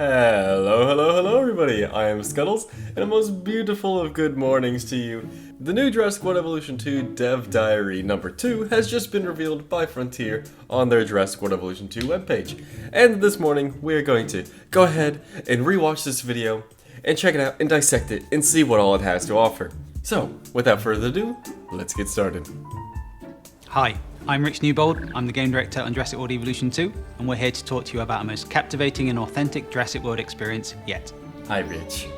Hello everybody, I am Scuttles, and a most beautiful of good mornings to you. The new Jurassic World Evolution 2 Dev Diary number 2 has just been revealed by Frontier on their Jurassic World Evolution 2 webpage. And this morning, we are going to go ahead and rewatch this video, and check it out, and dissect it, and see what all it has to offer. So, without further ado, let's get started. Hi, I'm Rich Newbold, I'm the game director on Jurassic World Evolution 2, and we're here to talk to you about our most captivating and authentic Jurassic World experience yet. Hi Rich.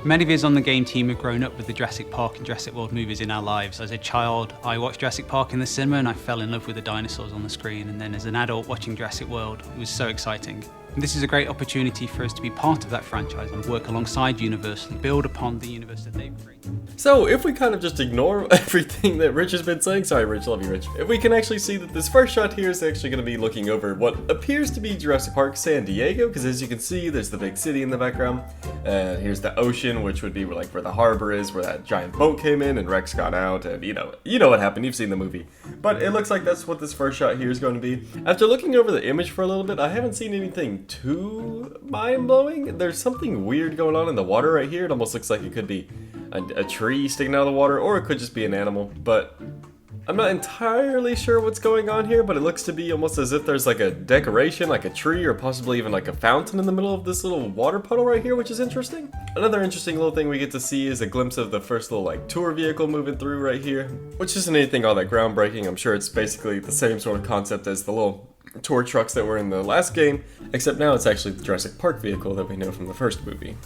Many of us on the game team have grown up with the Jurassic Park and Jurassic World movies in our lives. As a child, I watched Jurassic Park in the cinema and I fell in love with the dinosaurs on the screen, and then as an adult watching Jurassic World, it was so exciting. And this is a great opportunity for us to be part of that franchise and work alongside Universal and build upon the universe that they've created. So, if we kind of just ignore everything that Rich has been saying, sorry Rich, love you Rich, if we can actually see that this first shot here is actually going to be looking over what appears to be Jurassic Park San Diego, because as you can see, there's the big city in the background, and here's the ocean, which would be like where the harbor is, where that giant boat came in and Rex got out, and you know what happened, you've seen the movie. But it looks like that's what this first shot here is going to be. After looking over the image for a little bit, I haven't seen anything too mind-blowing. There's something weird going on in the water right here. It almost looks like it could be a tree sticking out of the water, or it could just be an animal, but I'm not entirely sure what's going on here, but it looks to be almost as if there's like a decoration, like a tree, or possibly even like a fountain in the middle of this little water puddle right here, which is interesting. Another interesting little thing we get to see is a glimpse of the first little like tour vehicle moving through right here, which isn't anything all that groundbreaking. I'm sure it's basically the same sort of concept as the little tour trucks that were in the last game, except now it's actually the Jurassic Park vehicle that we know from the first movie.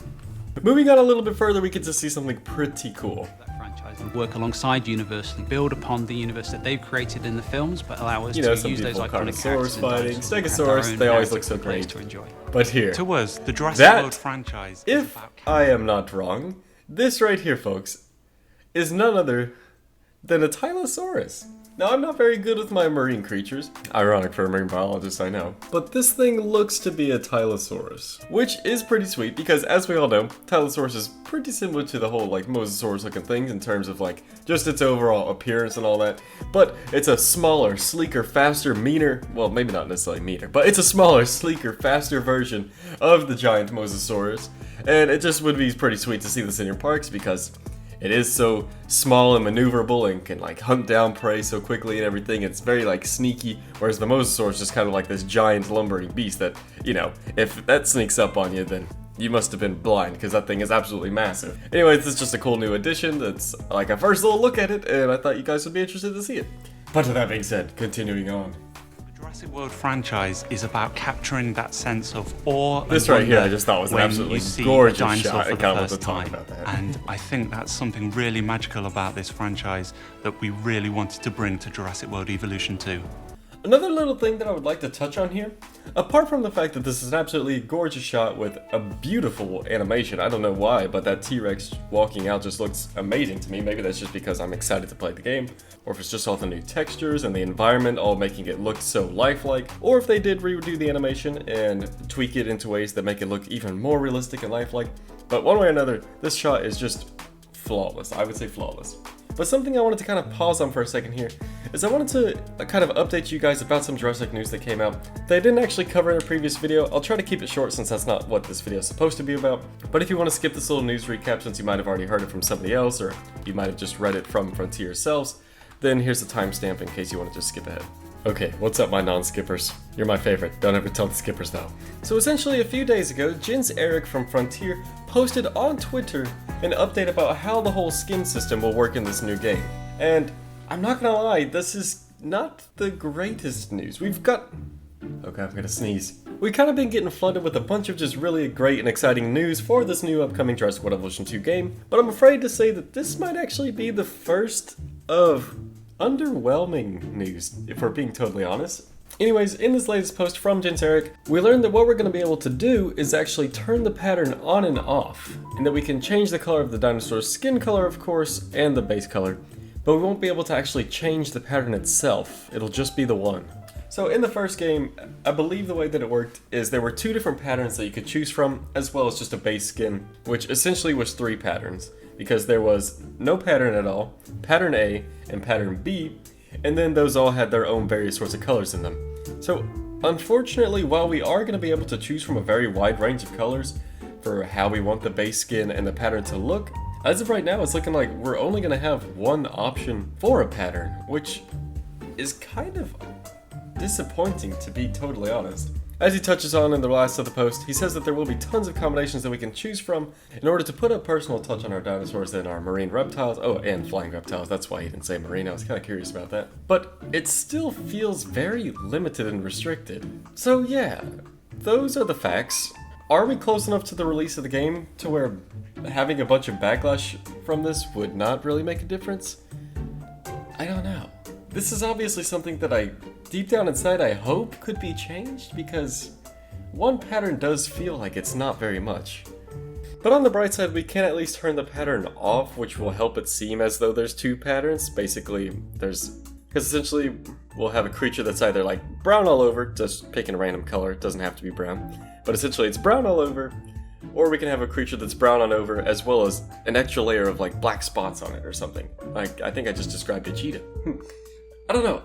Moving on a little bit further, we get to see something pretty cool. That franchise and work alongside Universal and build upon the universe that they've created in the films, but allow us to use those iconic characters fighting, and Stegosaurus, they always look so great to enjoy. But here, to us, the Jurassic World franchise is if I am not wrong, this right here, folks, is none other than a Tylosaurus. Now, I'm not very good with my marine creatures. Ironic for a marine biologist, I know. But this thing looks to be a Tylosaurus, which is pretty sweet because, as we all know, Tylosaurus is pretty similar to the whole, like, Mosasaurus looking thing in terms of, like, just its overall appearance and all that. But it's a smaller, sleeker, faster, meaner, well, maybe not necessarily meaner, but it's a smaller, sleeker, faster version of the giant Mosasaurus. And it just would be pretty sweet to see this in your parks because it is so small and maneuverable and can like hunt down prey so quickly and everything. It's very like sneaky, whereas the Mosasaurus is just kind of like this giant lumbering beast that, if that sneaks up on you, then you must have been blind because that thing is absolutely massive. Anyways, this is just a cool new addition. That's like a first little look at it, and I thought you guys would be interested to see it. But with that being said, continuing on. Jurassic World franchise is about capturing that sense of awe. This right here I just thought was an absolutely gorgeous shot. I kind of want to talk about that. And I think that's something really magical about this franchise that we really wanted to bring to Jurassic World Evolution 2. Another little thing that I would like to touch on here, apart from the fact that this is an absolutely gorgeous shot with a beautiful animation, I don't know why, but that T-Rex walking out just looks amazing to me. Maybe that's just because I'm excited to play the game, or if it's just all the new textures and the environment all making it look so lifelike, or if they did redo the animation and tweak it into ways that make it look even more realistic and lifelike. But one way or another, this shot is just flawless. I would say flawless. But something I wanted to kind of pause on for a second here is I wanted to kind of update you guys about some Jurassic news that came out that I didn't actually cover in a previous video. I'll try to keep it short since that's not what this video is supposed to be about. But if you want to skip this little news recap since you might have already heard it from somebody else or you might have just read it from Frontier yourselves, then here's the timestamp in case you want to just skip ahead. Okay, what's up my non-skippers? You're my favorite, don't ever tell the skippers though. So essentially a few days ago, Jins Eric from Frontier posted on Twitter an update about how the whole skin system will work in this new game. And I'm not gonna lie, this is not the greatest news. Okay, I'm gonna sneeze. We've kind of been getting flooded with a bunch of just really great and exciting news for this new upcoming Jurassic World Evolution 2 game, but I'm afraid to say that this might actually be the first of underwhelming news, if we're being totally honest. Anyways, in this latest post from Jins Eric, we learned that what we're going to be able to do is actually turn the pattern on and off, and that we can change the color of the dinosaur's skin color, of course, and the base color, but we won't be able to actually change the pattern itself. It'll just be the one. So in the first game, I believe the way that it worked is there were two different patterns that you could choose from, as well as just a base skin, which essentially was three patterns, because there was no pattern at all, pattern A, and pattern B, and then those all had their own various sorts of colors in them. So Unfortunately, while we are going to be able to choose from a very wide range of colors for how we want the base skin and the pattern to look, as of right now it's looking like we're only going to have one option for a pattern, which is kind of disappointing, to be totally honest. As he touches on in the last of the post, he says that there will be tons of combinations that we can choose from in order to put a personal touch on our dinosaurs and our marine reptiles. Oh, and flying reptiles, that's why he didn't say marine, I was kind of curious about that. But it still feels very limited and restricted. So yeah, those are the facts. Are we close enough to the release of the game to where having a bunch of backlash from this would not really make a difference? I don't know. This is obviously something that deep down inside, I hope could be changed, because one pattern does feel like it's not very much. But on the bright side, we can at least turn the pattern off, which will help it seem as though there's two patterns. Basically, because essentially we'll have a creature that's either like brown all over, just picking a random color, it doesn't have to be brown, but essentially it's brown all over, or we can have a creature that's brown on over as well as an extra layer of like black spots on it or something. Like, I think I just described a cheetah. I don't know,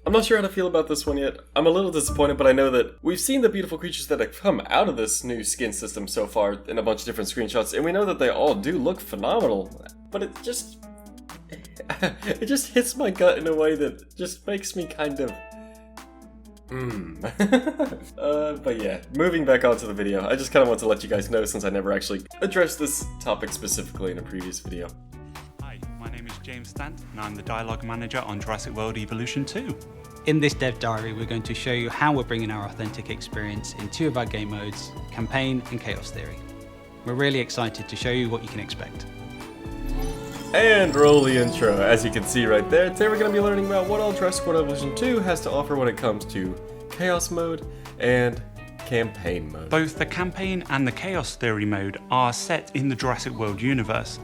I'm not sure how to feel about this one yet. I'm a little disappointed, but I know that we've seen the beautiful creatures that have come out of this new skin system so far in a bunch of different screenshots, and we know that they all do look phenomenal, but it just hits my gut in a way that just makes me kind of... but yeah, moving back onto the video, I just kind of want to let you guys know, since I never actually addressed this topic specifically in a previous video. My name is James Stant, and I'm the Dialogue Manager on Jurassic World Evolution 2. In this dev diary, we're going to show you how we're bringing our authentic experience in two of our game modes, Campaign and Chaos Theory. We're really excited to show you what you can expect. And roll the intro. As you can see right there, today we're going to be learning about what all Jurassic World Evolution 2 has to offer when it comes to Chaos Mode and Campaign Mode. Both the Campaign and the Chaos Theory mode are set in the Jurassic World universe.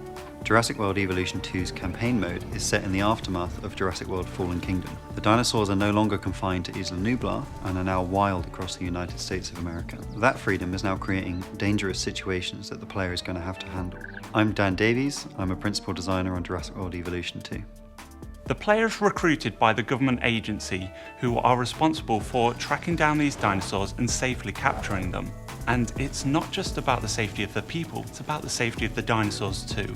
Jurassic World Evolution 2's campaign mode is set in the aftermath of Jurassic World Fallen Kingdom. The dinosaurs are no longer confined to Isla Nublar and are now wild across the United States of America. That freedom is now creating dangerous situations that the player is going to have to handle. I'm Dan Davies, I'm a principal designer on Jurassic World Evolution 2. The player is recruited by the government agency who are responsible for tracking down these dinosaurs and safely capturing them. And it's not just about the safety of the people, it's about the safety of the dinosaurs too.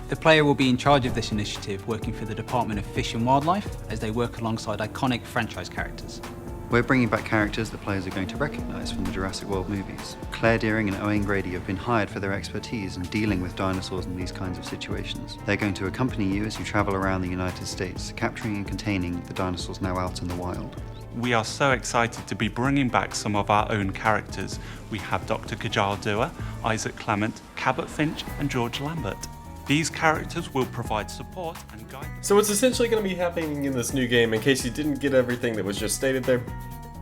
The player will be in charge of this initiative, working for the Department of Fish and Wildlife as they work alongside iconic franchise characters. We're bringing back characters that players are going to recognise from the Jurassic World movies. Claire Dearing and Owen Grady have been hired for their expertise in dealing with dinosaurs in these kinds of situations. They're going to accompany you as you travel around the United States, capturing and containing the dinosaurs now out in the wild. We are so excited to be bringing back some of our own characters. We have Dr. Kajal Dua, Isaac Clement, Cabot Finch and George Lambert. These characters will provide support and guide. So what's essentially going to be happening in this new game, in case you didn't get everything that was just stated there,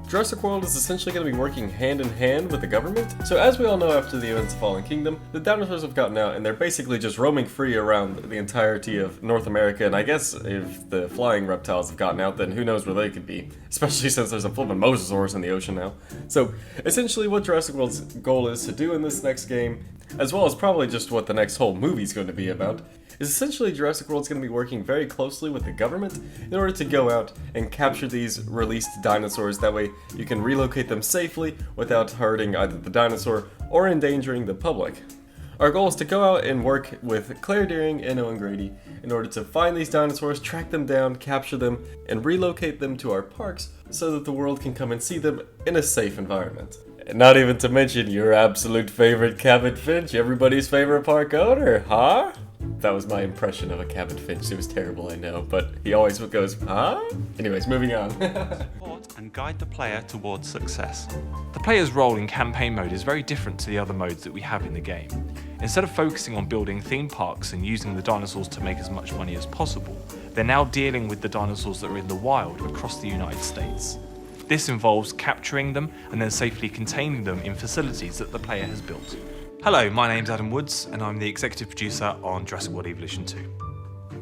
Jurassic World is essentially going to be working hand in hand with the government. So as we all know, after the events of Fallen Kingdom, the dinosaurs have gotten out and they're basically just roaming free around the entirety of North America. And I guess if the flying reptiles have gotten out, then who knows where they could be, especially since there's a flippin' Mosasaurus in the ocean now. So essentially what Jurassic World's goal is to do in this next game, as well as probably just what the next whole movie's going to be about, is essentially Jurassic World's going to be working very closely with the government in order to go out and capture these released dinosaurs. That way you can relocate them safely without hurting either the dinosaur or endangering the public. Our goal is to go out and work with Claire Dearing and Owen Grady in order to find these dinosaurs, track them down, capture them, and relocate them to our parks so that the world can come and see them in a safe environment. And not even to mention your absolute favorite Cabot Finch, everybody's favorite park owner, huh? That was my impression of a Cabot Finch. It was terrible, I know, but he always goes, huh? Anyways, moving on. Support and guide the player towards success. The player's role in campaign mode is very different to the other modes that we have in the game. Instead of focusing on building theme parks and using the dinosaurs to make as much money as possible, they're now dealing with the dinosaurs that are in the wild across the United States. This involves capturing them and then safely containing them in facilities that the player has built. Hello, my name's Adam Woods and I'm the executive producer on Jurassic World Evolution 2.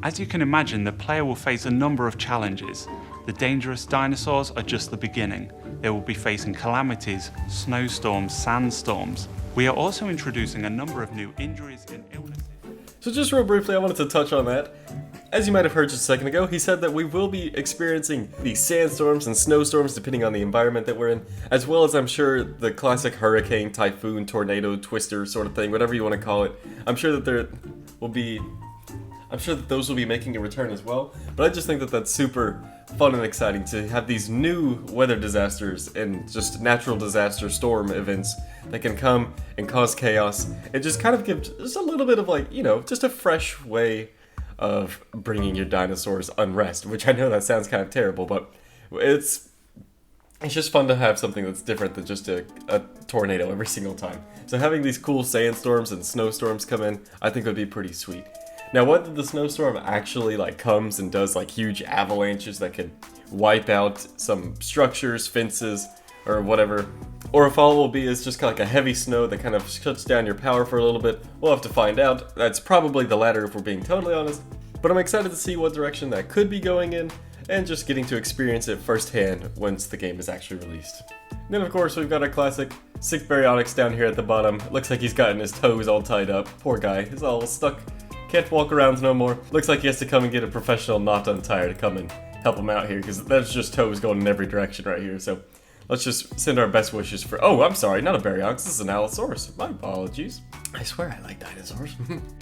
As you can imagine, the player will face a number of challenges. The dangerous dinosaurs are just the beginning. They will be facing calamities, snowstorms, sandstorms. We are also introducing a number of new injuries and illnesses. So just real briefly, I wanted to touch on that. As you might have heard just a second ago, he said that we will be experiencing these sandstorms and snowstorms depending on the environment that we're in, as well as I'm sure the classic hurricane, typhoon, tornado, twister sort of thing, whatever you want to call it. I'm sure that those will be making a return as well, but I just think that that's super fun and exciting to have these new weather disasters and just natural disaster storm events that can come and cause chaos and just kind of give just a little bit of, like, you know, just a fresh way of bringing your dinosaurs unrest, which I know that sounds kind of terrible, but it's just fun to have something that's different than just a tornado every single time. So having these cool sandstorms and snowstorms come in, I think would be pretty sweet. Now, whether the snowstorm actually like comes and does like huge avalanches that could wipe out some structures, fences, or whatever, or if all it will be is just kind of like a heavy snow that kind of shuts down your power for a little bit, we'll have to find out. That's probably the latter if we're being totally honest, but I'm excited to see what direction that could be going in, and just getting to experience it firsthand once the game is actually released. Then of course we've got our classic sick Baryonyx down here at the bottom. Looks like he's gotten his toes all tied up. Poor guy, he's all stuck. Can't walk around no more. Looks like he has to come and get a professional knot untier to come and help him out here, because there's just toes going in every direction right here. So let's just send our best wishes for... Oh, I'm sorry, not a Baryonyx, this is an Allosaurus. My apologies. I swear I like dinosaurs.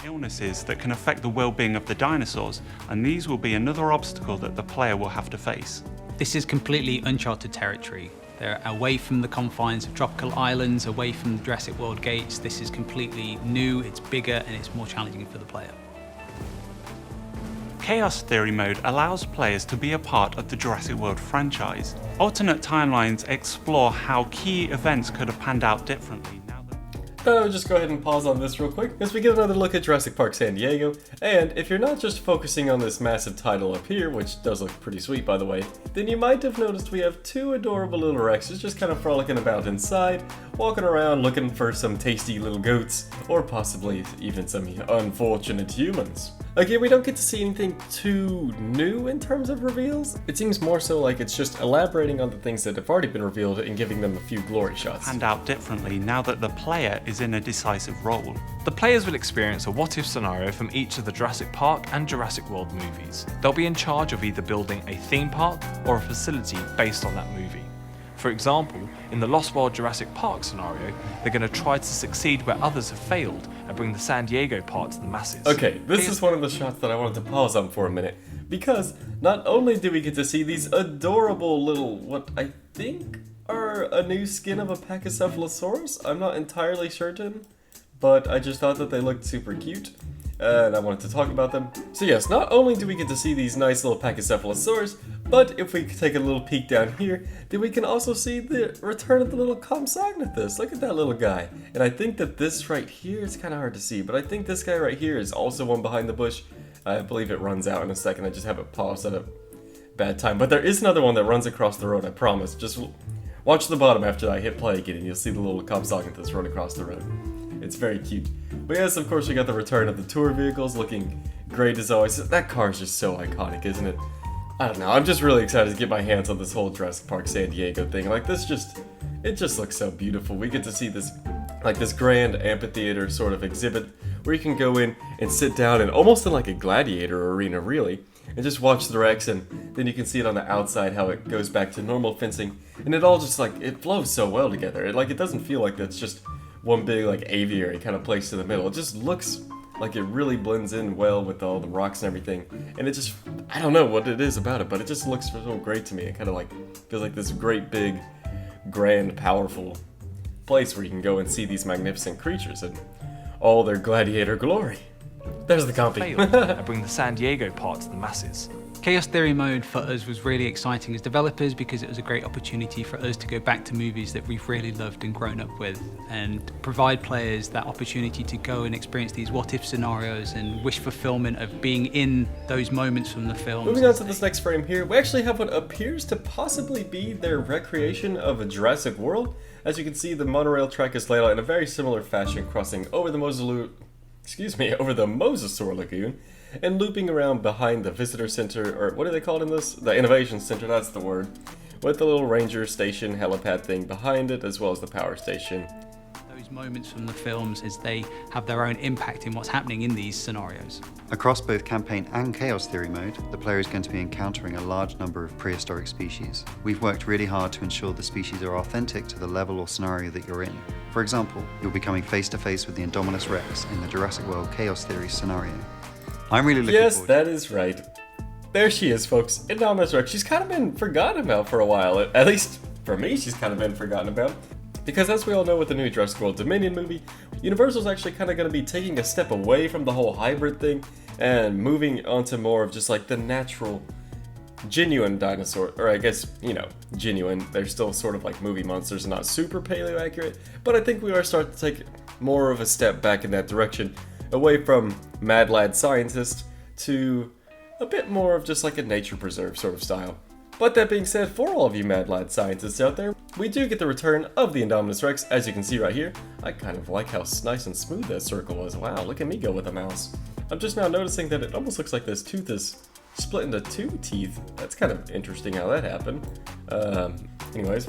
Illnesses that can affect the well-being of the dinosaurs, and these will be another obstacle that the player will have to face. This is completely uncharted territory. They're away from the confines of tropical islands, away from the Jurassic World gates. This is completely new, it's bigger, and it's more challenging for the player. Chaos Theory mode allows players to be a part of the Jurassic World franchise. Alternate timelines explore how key events could have panned out differently. I'll just go ahead and pause on this real quick as we get another look at Jurassic Park San Diego. And if you're not just focusing on this massive title up here, which does look pretty sweet by the way, then you might have noticed we have two adorable little Rexes just kind of frolicking about inside, walking around looking for some tasty little goats, or possibly even some unfortunate humans. Again, we don't get to see anything too new in terms of reveals. It seems more so like it's just elaborating on the things that have already been revealed and giving them a few glory shots. Panned out differently now that the player is in a decisive role. The players will experience a what-if scenario from each of the Jurassic Park and Jurassic World movies. They'll be in charge of either building a theme park or a facility based on that movie. For example, in the Lost World Jurassic Park scenario, they're going to try to succeed where others have failed and bring the San Diego part to the masses. Okay, this is one of the shots that I wanted to pause on for a minute, because not only do we get to see these adorable little, what I think are a new skin of a Pachycephalosaurus. I'm not entirely certain, but I just thought that they looked super cute, and I wanted to talk about them. So yes, not only do we get to see these nice little Pachycephalosaurus, but if we take a little peek down here, then we can also see the return of the little Compsognathus. Look at that little guy. And I think that this right here is kind of hard to see, but I think this guy right here is also one behind the bush. I believe it runs out in a second. I just have it paused at a bad time. But there is another one that runs across the road, I promise. Just watch the bottom after I hit play again, and you'll see the little Compsognathus run across the road. It's very cute. But yes, of course, we got the return of the tour vehicles, looking great as always. That car is just so iconic, isn't it? I don't know, I'm just really excited to get my hands on this whole Jurassic Park San Diego thing. Like, it just looks so beautiful. We get to see this, like, this grand amphitheater sort of exhibit where you can go in and sit down and almost in like a gladiator arena, really, and just watch the Rex, and then you can see it on the outside how it goes back to normal fencing, and it all just, like, it flows so well together. It doesn't feel like that's just one big, like, aviary kind of place in the middle. It just looks like it really blends in well with all the rocks and everything, and it just, I don't know what it is about it, but it just looks so great to me. It kind of like feels like this great big, grand, powerful place where you can go and see these magnificent creatures and all their gladiator glory. There's the compy. And bring the San Diego part to the masses. Chaos Theory mode for us was really exciting as developers because it was a great opportunity for us to go back to movies that we've really loved and grown up with, and provide players that opportunity to go and experience these what-if scenarios and wish fulfillment of being in those moments from the films. Moving on to this next frame here, we actually have what appears to possibly be their recreation of a Jurassic World. As you can see, the monorail track is laid out in a very similar fashion, crossing over the Mosasaur Lagoon, and looping around behind the visitor center, or what are they called in this? The innovation center, that's the word. With the little ranger station helipad thing behind it, as well as the power station. moments from the films as they have their own impact in what's happening in these scenarios. Across both Campaign and Chaos Theory mode, the player is going to be encountering a large number of prehistoric species. We've worked really hard to ensure the species are authentic to the level or scenario that you're in. For example, you'll be coming face to face with the Indominus Rex in the Jurassic World Chaos Theory scenario. I'm really looking Yes, forward that is right. There she is, folks. Indominus Rex. She's kind of been forgotten about for a while. At least for me, she's kind of been forgotten about. Because as we all know with the new Jurassic World Dominion movie, Universal's actually kind of going to be taking a step away from the whole hybrid thing and moving onto more of just like the natural, genuine dinosaur, or I guess, you know, genuine. They're still sort of like movie monsters and not super paleo accurate, but I think we are starting to take more of a step back in that direction, away from mad lad scientist to a bit more of just like a nature preserve sort of style. But that being said, for all of you mad lad scientists out there, we do get the return of the Indominus Rex, as you can see right here. I kind of like how nice and smooth that circle was. Wow, look at me go with a mouse. I'm just now noticing that it almost looks like this tooth is split into two teeth. That's kind of interesting how that happened. Anyways.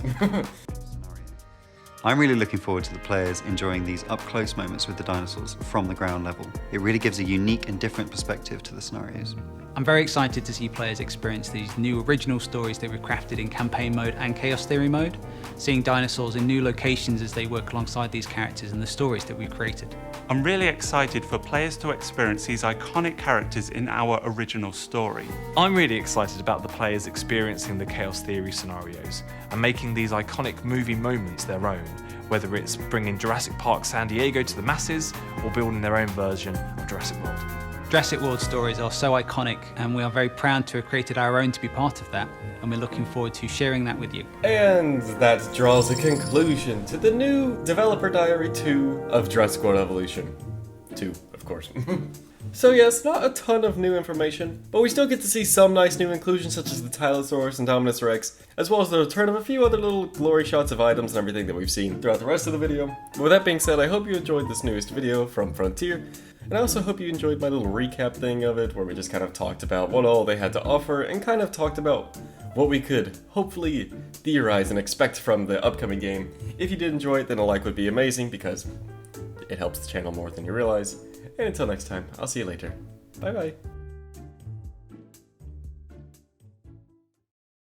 I'm really looking forward to the players enjoying these up-close moments with the dinosaurs from the ground level. It really gives a unique and different perspective to the scenarios. I'm very excited to see players experience these new original stories that we've crafted in campaign mode and chaos theory mode, seeing dinosaurs in new locations as they work alongside these characters and the stories that we've created. I'm really excited for players to experience these iconic characters in our original story. I'm really excited about the players experiencing the Chaos Theory scenarios and making these iconic movie moments their own, whether it's bringing Jurassic Park San Diego to the masses or building their own version of Jurassic World. Jurassic World stories are so iconic, and we are very proud to have created our own to be part of that, and we're looking forward to sharing that with you. And that draws a conclusion to the new Developer Diary 2 of Jurassic World Evolution. 2, of course. So yes, not a ton of new information, but we still get to see some nice new inclusions such as the Tylosaurus and Indominus Rex, as well as the return of a few other little glory shots of items and everything that we've seen throughout the rest of the video. But with that being said, I hope you enjoyed this newest video from Frontier, and I also hope you enjoyed my little recap thing of it, where we just kind of talked about what all they had to offer, and kind of talked about what we could hopefully theorize and expect from the upcoming game. If you did enjoy it, then a like would be amazing, because it helps the channel more than you realize. And until next time, I'll see you later. Bye bye.